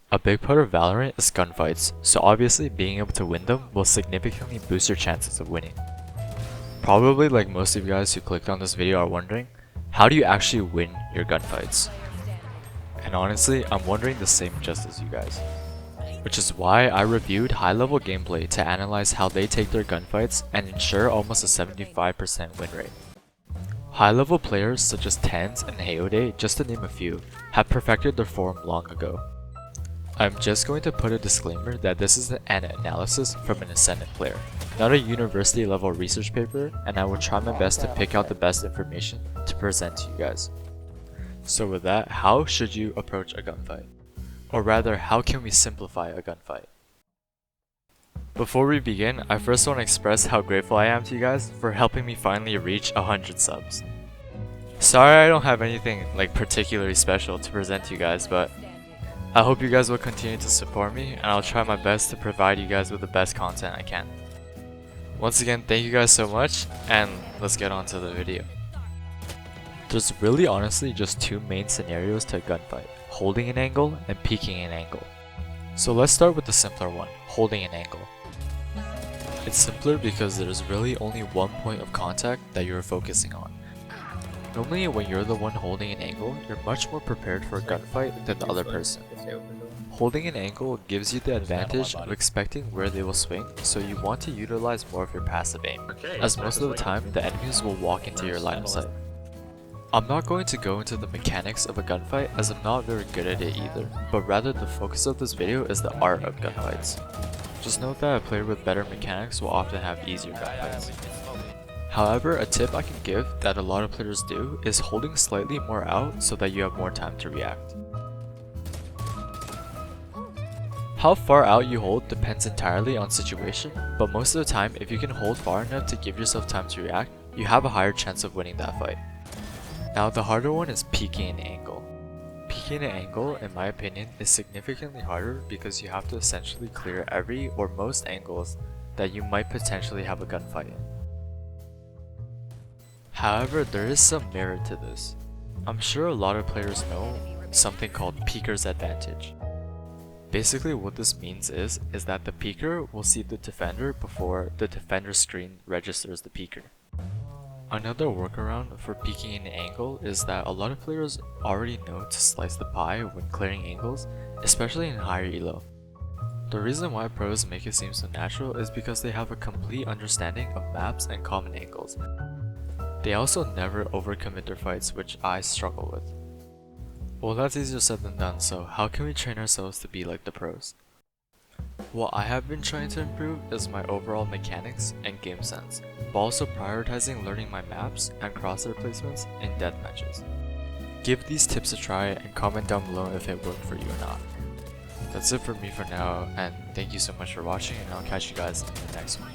A big part of Valorant is gunfights, so obviously being able to win them will significantly boost your chances of winning. Probably like most of you guys who clicked on this video are wondering, how do you actually win your gunfights? And honestly, I'm wondering the same just as you guys. Which is why I reviewed high-level gameplay to analyze how they take their gunfights and ensure almost a 75% win rate. High-level players such as Tens and Hayode, just to name a few, have perfected their form long ago. I'm just going to put a disclaimer that this is an analysis from an Ascendant player, not a university level research paper, and I will try my best to pick out the best information to present to you guys. So with that, how should you approach a gunfight? Or rather, how can we simplify a gunfight? Before we begin, I first want to express how grateful I am to you guys for helping me finally reach 100 subs. Sorry I don't have anything like particularly special to present to you guys, but I hope you guys will continue to support me, and I'll try my best to provide you guys with the best content I can. Once again, thank you guys so much, and let's get on to the video. There's really honestly just two main scenarios to a gunfight, holding an angle and peeking an angle. So let's start with the simpler one, holding an angle. It's simpler because there's really only one point of contact that you're focusing on. Normally when you're the one holding an angle, you're much more prepared for a gunfight than the other person. Holding an angle gives you the advantage of expecting where they will swing, so you want to utilize more of your passive aim, as most of the time the enemies will walk into your line of sight. I'm not going to go into the mechanics of a gunfight as I'm not very good at it either, but rather the focus of this video is the art of gunfights. Just note that a player with better mechanics will often have easier gunfights. However, a tip I can give that a lot of players do is holding slightly more out so that you have more time to react. How far out you hold depends entirely on situation, but most of the time if you can hold far enough to give yourself time to react, you have a higher chance of winning that fight. Now the harder one is peeking an angle. Peeking an angle, in my opinion, is significantly harder because you have to essentially clear every or most angles that you might potentially have a gunfight in. However, there is some merit to this. I'm sure a lot of players know something called peeker's advantage. Basically what this means is that the peeker will see the defender before the defender's screen registers the peeker. Another workaround for peeking an angle is that a lot of players already know to slice the pie when clearing angles, especially in higher elo. The reason why pros make it seem so natural is because they have a complete understanding of maps and common angles. They also never overcommit their fights, which I struggle with. Well, that's easier said than done, so how can we train ourselves to be like the pros? What I have been trying to improve is my overall mechanics and game sense, but also prioritizing learning my maps and crosshair placements in deathmatches. Give these tips a try and comment down below if it worked for you or not. That's it for me for now, and thank you so much for watching, and I'll catch you guys in the next one.